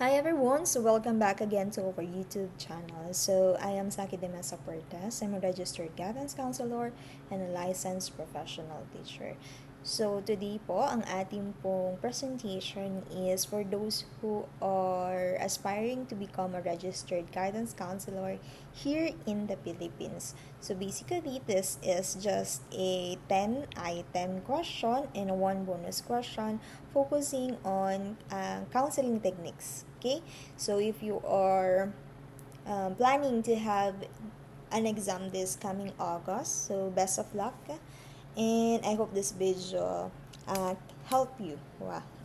Hi everyone, so welcome back again to our YouTube channel. So I am Saki de Mesa-Portes. I'm a registered guidance counselor and a licensed professional teacher. So today po, ang ating pong presentation is for those who are aspiring to become a registered guidance counselor here in the Philippines. So basically, this is just a 10-item question and a one bonus question focusing on counseling techniques. Okay, so if you are planning to have an exam this coming August, so best of luck, and I hope this video help you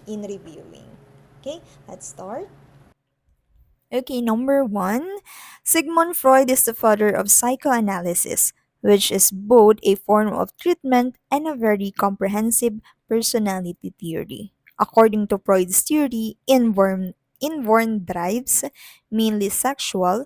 in reviewing. Okay, let's start. Okay, number one, Sigmund Freud is the father of psychoanalysis, which is both a form of treatment and a very comprehensive personality theory. According to Freud's theory, inborn drives, mainly sexual,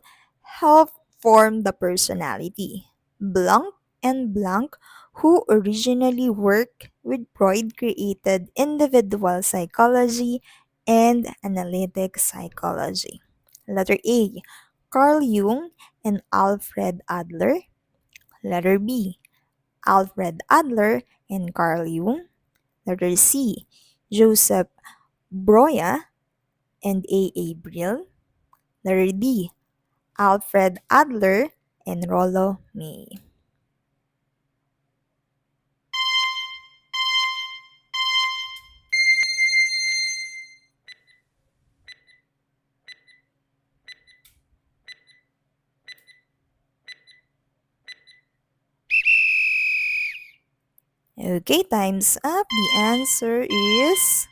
help form the personality. Blanc and Blanc, who originally worked with Freud, created individual psychology and analytic psychology. Letter A, Carl Jung and Alfred Adler. Letter B, Alfred Adler and Carl Jung. Letter C, Joseph Breuer and A. Brill. Letter D, Alfred Adler and Rollo May. Okay, time's up. The answer is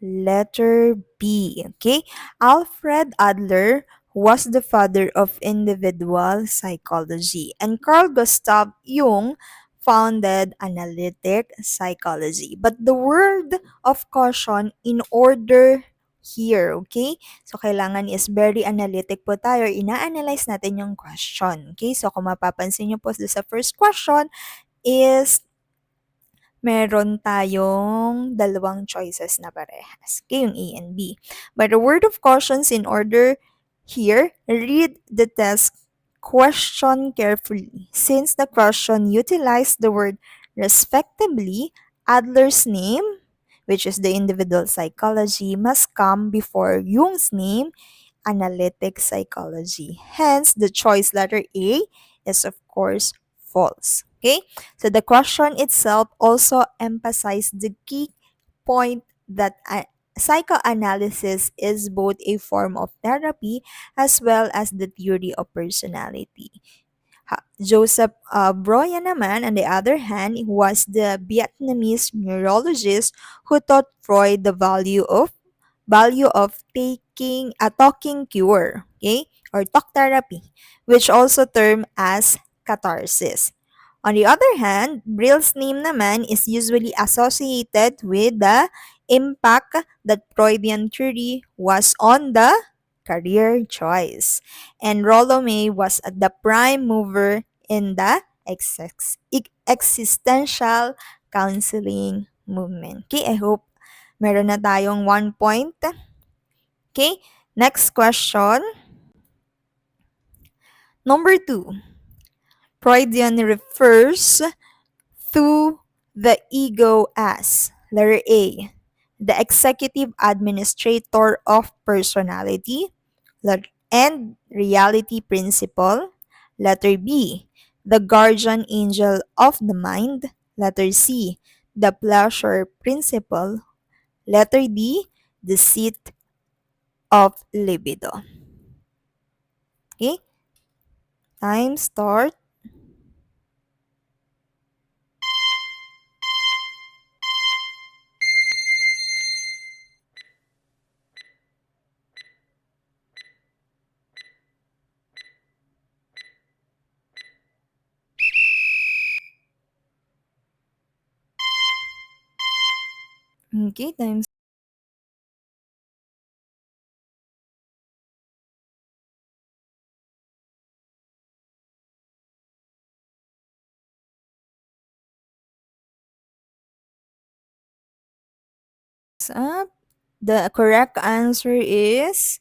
letter B. Okay, Alfred Adler was the father of individual psychology, and Carl Gustav Jung founded analytic psychology. But the word of caution in order here, okay? So, kailangan is very analytic po tayo. Ina-analyze natin yung question, okay? So, kung mapapansin nyo po sa first question is meron tayong dalawang choices na parehas. Okay, yung A and B. But a word of cautions in order here, read the test question carefully. Since the question utilized the word respectively, Adler's name, which is the individual psychology, must come before Jung's name, analytic psychology. Hence, the choice letter A is of course false. Okay? So the question itself also emphasized the key point that psychoanalysis is both a form of therapy as well as the theory of personality. Joseph Breuer naman, on the other hand, was the Vietnamese neurologist who taught Freud the value of taking a talking cure, okay, or talk therapy, which also termed as catharsis. On the other hand, Brill's name naman is usually associated with the impact that Freudian theory was on the career choice. And Rollo May was the prime mover in the existential counseling movement. Okay, I hope meron na tayong 1 point. Okay, next question. Number 2. Freudian refers to the ego as letter A, the executive administrator of personality and reality principle. Letter B, the guardian angel of the mind. Letter C, the pleasure principle. Letter D, the seat of libido. Okay, time start. Okay, time Up. The correct answer is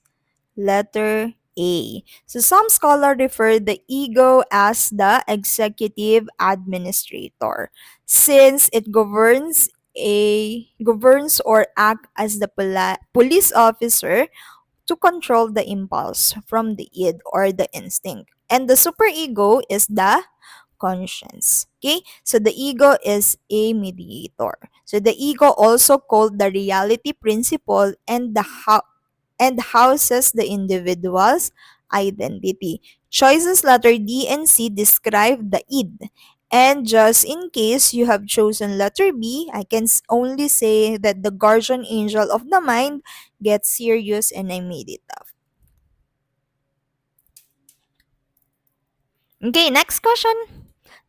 letter A. So some scholars refer the ego as the executive administrator since it governs or act as the police officer to control the impulse from the id or the instinct. And the superego is the conscience. Okay? So the ego is a mediator. So the ego also called the reality principle and houses the individual's identity. Choices letter D and C describe the id. And just in case you have chosen letter B, I can only say that the guardian angel of the mind gets serious and I made it up. Okay, next question.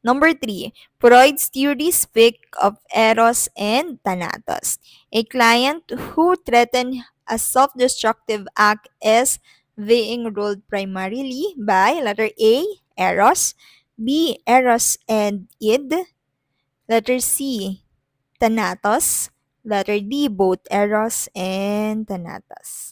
Number 3. Freud's theories speak of Eros and thanatos. A client who threatened a self-destructive act is being ruled primarily by letter A, Eros, B, Eros and id, letter C, thanatos, letter D, both Eros and thanatos.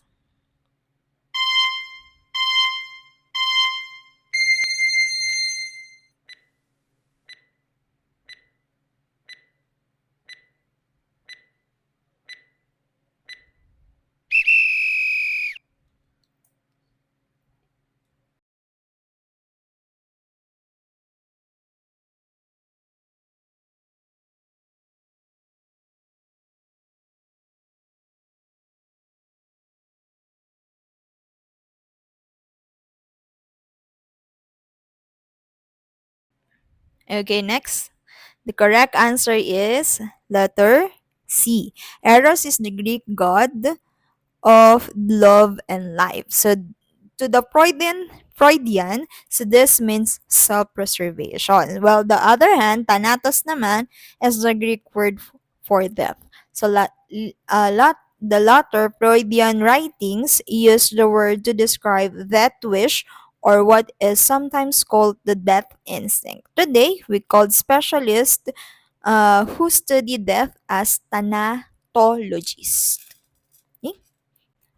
Okay, next. The correct answer is letter C. Eros is the Greek god of love and life. So to the Freudian, so this means self-preservation. Well, the other hand, thanatos naman is the Greek word for death. So the latter Freudian writings use the word to describe that wish or what is sometimes called the death instinct. Today, we call specialists who study death as thanatologists. Okay?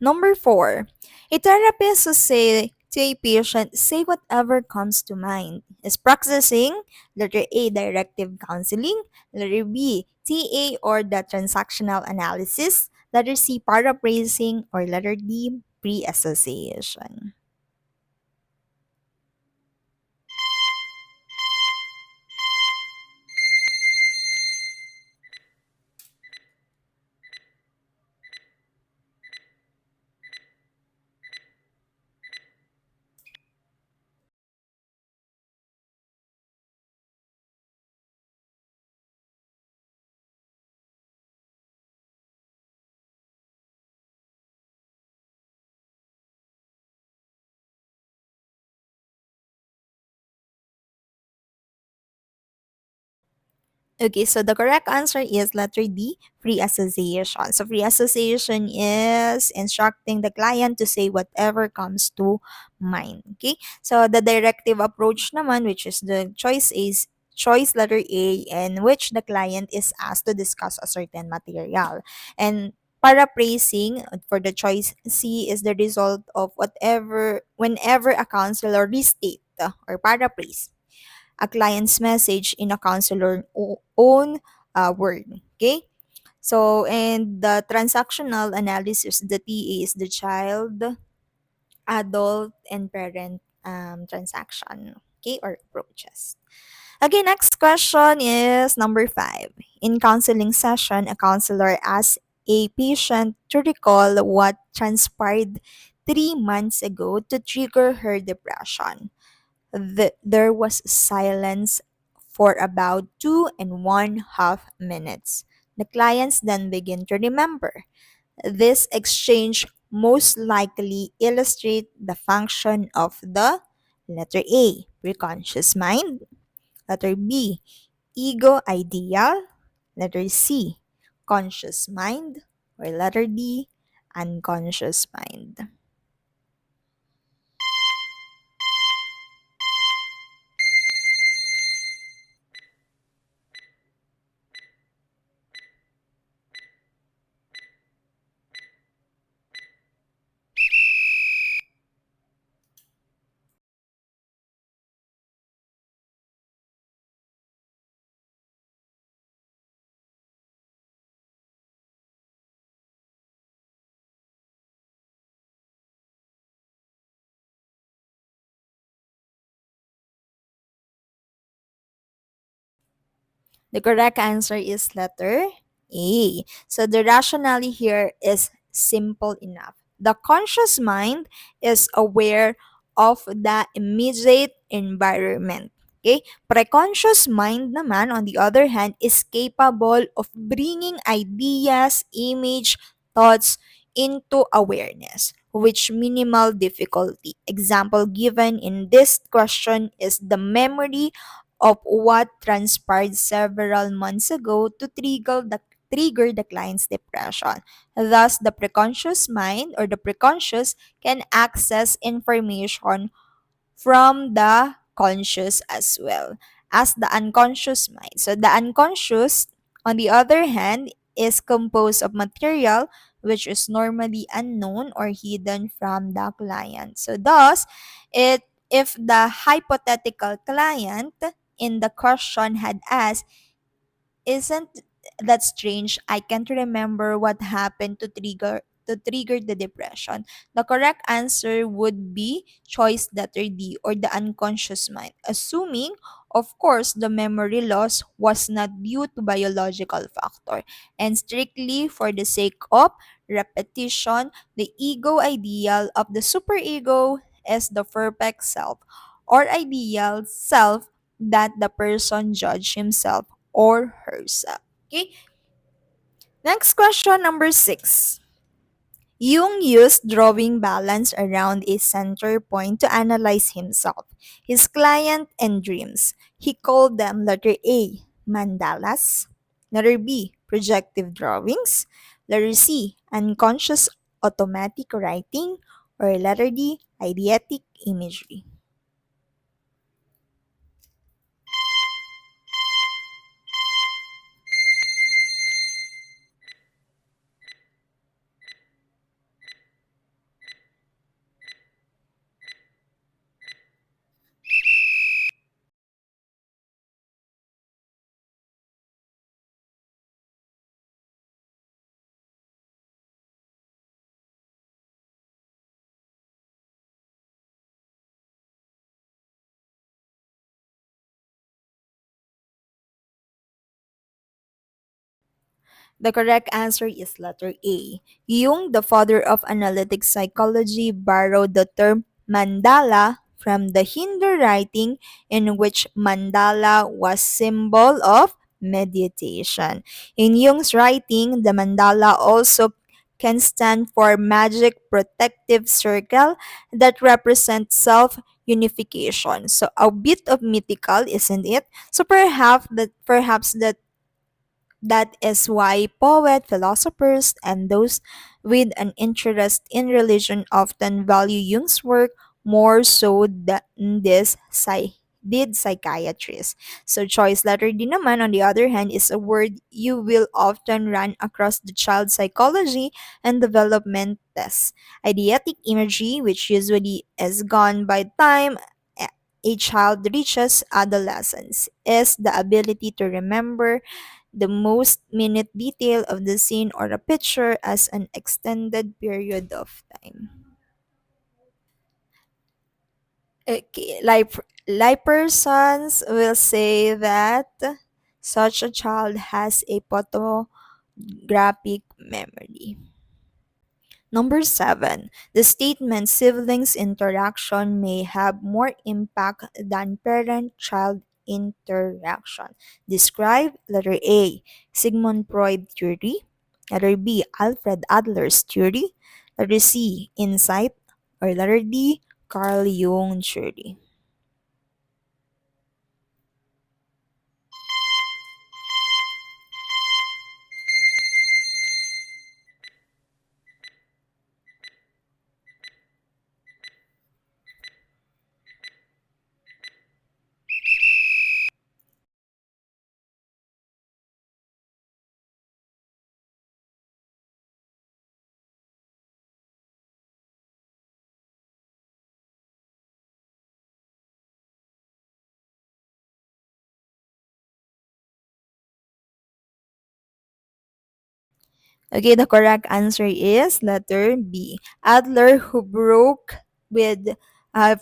Number 4, a therapist will say to a patient, say whatever comes to mind. Is practicing letter A, directive counseling, letter B, TA or the transactional analysis, letter C, paraphrasing, or letter D, pre-association. Okay, so the correct answer is letter D, free association. So free association is instructing the client to say whatever comes to mind. Okay, so the directive approach naman, which is the choice letter A, in which the client is asked to discuss a certain material. And paraphrasing for the choice C is the result of whenever a counselor restate or paraphrase a client's message in a counselor's own word. Okay? So, and the transactional analysis, the TA is the child, adult, and parent transaction. Okay? Or approaches. Okay, next question is number 5. In counseling session, a counselor asks a patient to recall what transpired 3 months ago to trigger her depression. There was silence for about 2.5 minutes. The clients then begin to remember. This exchange most likely illustrate the function of the letter A, preconscious mind, letter B, ego ideal, letter C, conscious mind, or letter D, unconscious mind. The correct answer is letter A. So the rationale here is simple enough. The conscious mind is aware of the immediate environment. Okay? Preconscious mind naman, on the other hand, is capable of bringing ideas, image, thoughts into awareness, which minimal difficulty. Example given in this question is the memory of what transpired several months ago to trigger the client's depression. Thus, the preconscious mind or the preconscious can access information from the conscious as well as the unconscious mind. So the unconscious, on the other hand, is composed of material which is normally unknown or hidden from the client. So thus, it if the hypothetical client in the question had asked, isn't that strange? I can't remember what happened to trigger the depression. The correct answer would be choice letter D, or the unconscious mind, assuming, of course, the memory loss was not due to biological factor and strictly for the sake of repetition. The ego ideal of the superego is the perfect self or ideal self that the person judge himself or herself. Okay. Next question, number 6. Jung used drawing balance around a center point to analyze himself, his client, and dreams. He called them letter A, mandalas, letter B, projective drawings, letter C, unconscious automatic writing, or letter D, eidetic imagery. The correct answer is letter A. Jung, the father of analytic psychology, borrowed the term mandala from the Hindu writing in which mandala was symbol of meditation. In Jung's writing, the mandala also can stand for magic protective circle that represents self unification. So a bit of mythical, isn't it? So perhaps that is why poets, philosophers, and those with an interest in religion often value Jung's work more so than did psychiatrists. So choice letter D naman, on the other hand, is a word you will often run across the child psychology and development tests. Eidetic imagery, which usually is gone by time a child reaches adolescence, is the ability to remember the most minute detail of the scene or a picture as an extended period of time. Okay, like persons will say that such a child has a photographic memory. Number 7, the statement siblings interaction may have more impact than parent-child interaction. Describe letter A, Sigmund Freud theory, letter B, Alfred Adler's theory, letter C, insight, or letter D, Carl Jung theory. Okay, the correct answer is letter B. Adler, who broke with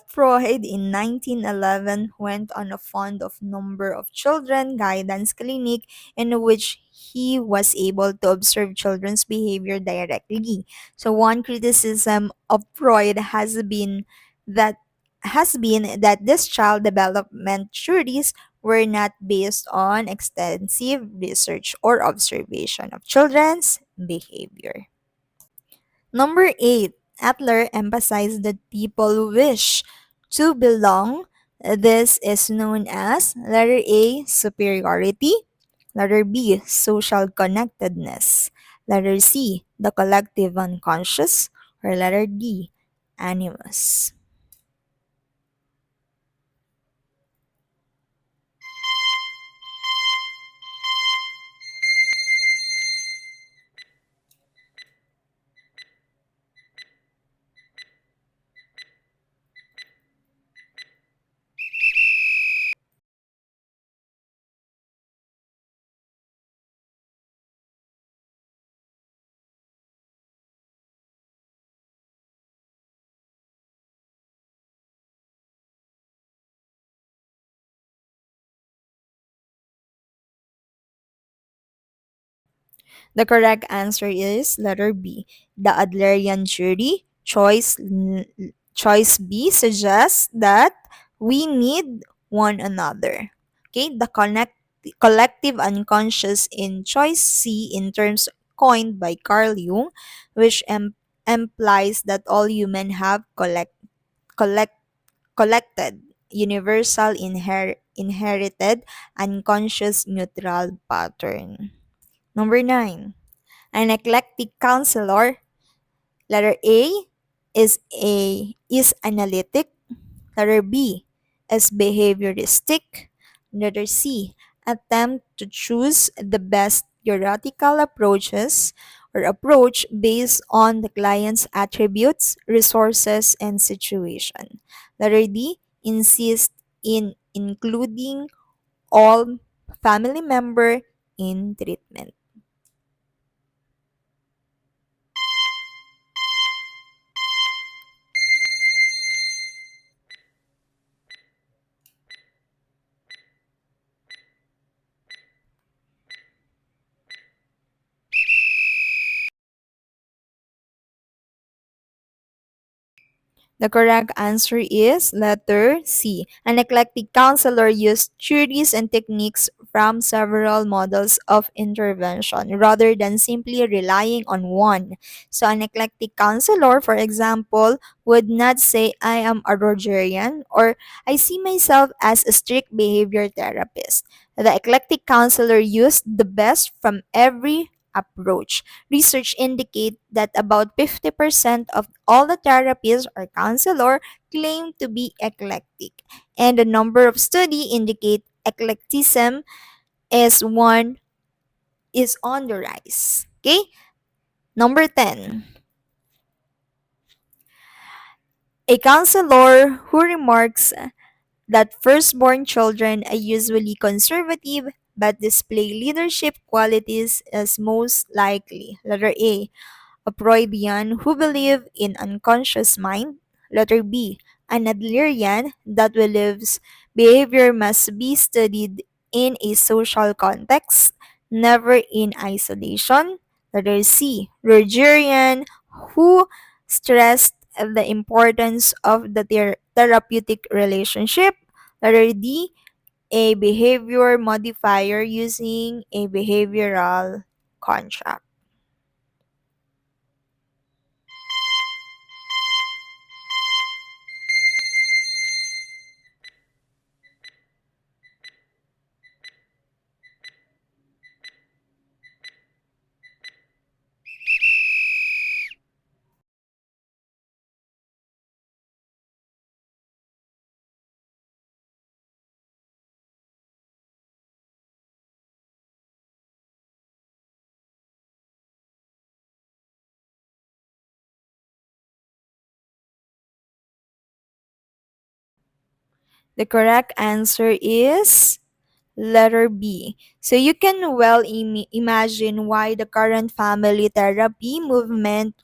Freud in 1911 went on a fund of number of children guidance clinic in which he was able to observe children's behavior directly. So one criticism of Freud that has been that these child development theories were not based on extensive research or observation of children's behavior. Number 8, Adler emphasized that people wish to belong. This is known as letter A, superiority, letter B, social connectedness, letter C, the collective unconscious, or letter D, animus. The correct answer is letter B. The Adlerian jury, choice B suggests that we need one another. Okay, the collective unconscious in choice C in terms coined by Carl Jung, which implies that all humans have collect, collected, universal inherited unconscious neutral pattern. Number 9. An eclectic counselor, letter A is analytic, letter B is behavioristic, letter C attempt to choose the best theoretical approach based on the client's attributes, resources, and situation. Letter D insist in including all family member in treatment. The correct answer is letter C. An eclectic counselor used theories and techniques from several models of intervention rather than simply relying on one. So, an eclectic counselor, for example, would not say, I am a Rogerian or I see myself as a strict behavior therapist. The eclectic counselor used the best from every approach. Research indicate that about 50% of all the therapists or counselor claim to be eclectic, and the number of study indicate eclecticism is one is on the rise. Okay? Number 10. A counselor who remarks that firstborn children are usually conservative but display leadership qualities is most likely. Letter A, a Freudian who believe in unconscious mind. Letter B, an Adlerian that believes behavior must be studied in a social context, never in isolation. Letter C, Rogerian who stressed the importance of the therapeutic relationship. Letter D, a behavior modifier using a behavioral contract. The correct answer is letter B. So you can well imagine why the current family therapy movement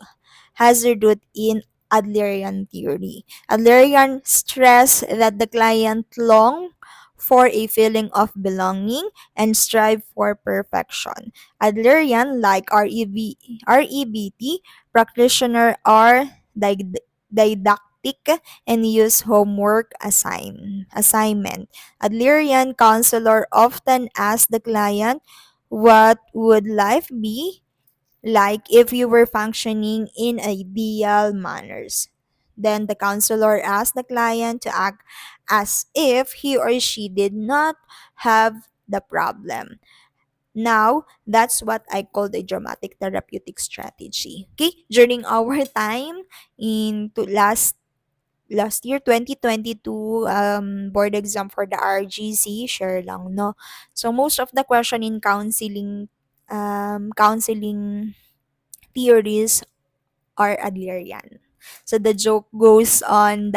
has a root in Adlerian theory. Adlerian stressed that the client long for a feeling of belonging and strive for perfection. Adlerian, like REBT, practitioner are didactic and use homework assignment. Adlerian counselor often ask the client, what would life be like if you were functioning in ideal manners? Then the counselor asks the client to act as if he or she did not have the problem. Now, that's what I call the dramatic therapeutic strategy. Okay? During our time in last year 2022 board exam for the RGC, share lang no. So most of the question in counseling theories are Adlerian. So the joke goes on,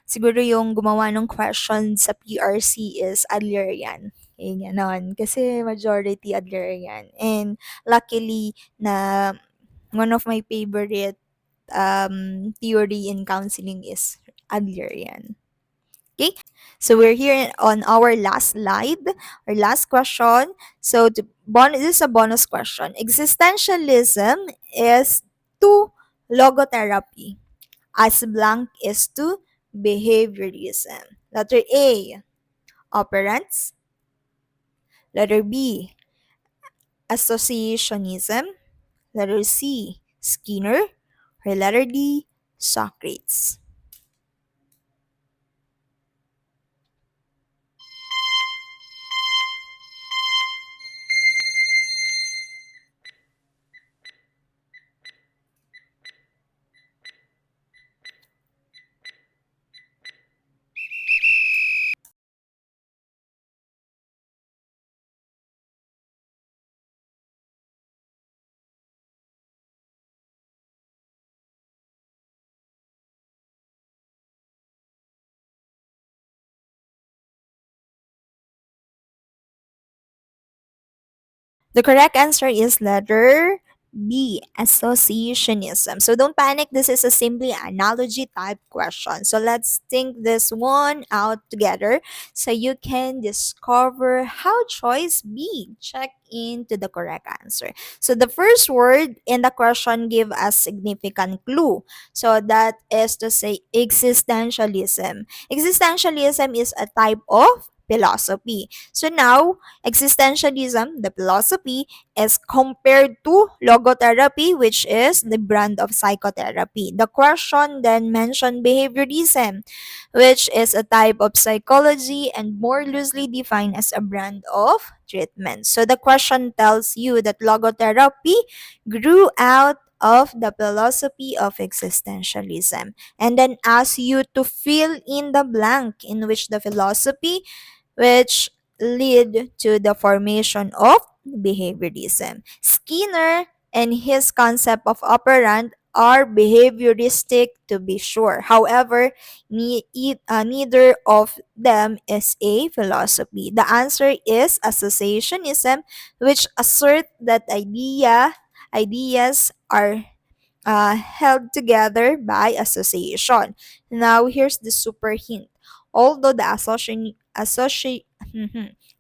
siguro yung gumawa ng question sa PRC is Adlerian. Ganon. Kasi majority Adlerian. And luckily na one of my favorite theory in counseling is Adlerian. Okay, so we're here on our last slide, our last question. So this is a bonus question. Existentialism is to logotherapy as blank is to behaviorism. Letter A, operants. Letter B, associationism. Letter C, Skinner. Or letter D, Socrates. The correct answer is letter B, associationism. So don't panic, this is a simply analogy type question. So let's think this one out together so you can discover how choice B check into the correct answer. So the first word in the question give us significant clue. So that is to say existentialism. Existentialism is a type of philosophy. So now existentialism, the philosophy, is compared to logotherapy, which is the brand of psychotherapy. The question then mentioned behaviorism, which is a type of psychology and more loosely defined as a brand of treatment. So the question tells you that logotherapy grew out of the philosophy of existentialism and then asks you to fill in the blank in which the philosophy which lead to the formation of behaviorism. Skinner and his concept of operant are behavioristic to be sure. However, neither of them is a philosophy. The answer is associationism, which assert that ideas are held together by association. Now, here's the super hint. Although the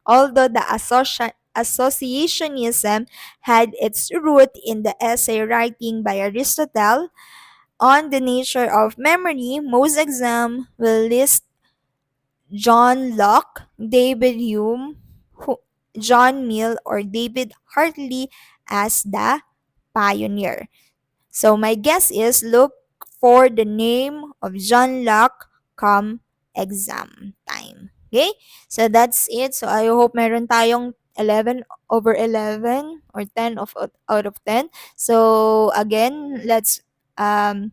although the associationism had its root in the essay writing by Aristotle on the nature of memory, most exam will list John Locke, David Hume, John Mill, or David Hartley as the pioneer. So my guess is look for the name of John Locke come exam time. Okay? So that's it. So I hope meron tayong 11 over 11 or 10 out of 10. So again, let's um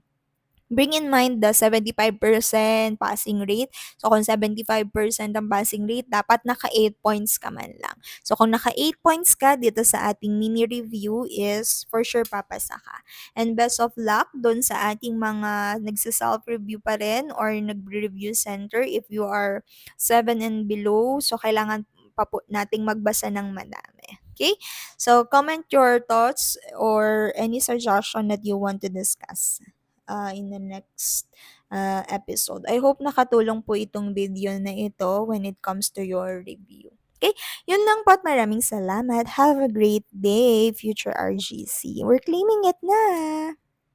bring in mind the 75% passing rate. So, kung 75% ang passing rate, dapat naka 8 points ka man lang. So, kung naka 8 points ka dito sa ating mini review is for sure papasa ka. And best of luck doon sa ating mga nagsa-self-review pa rin or nag-review center if you are 7 and below. So, kailangan pa po nating magbasa ng madami. Okay? So, comment your thoughts or any suggestion that you want to discuss. in the next episode. I hope nakatulong po itong video na ito when it comes to your review. Okay, yun lang po at maraming salamat. Have a great day, future RGC. We're claiming it na!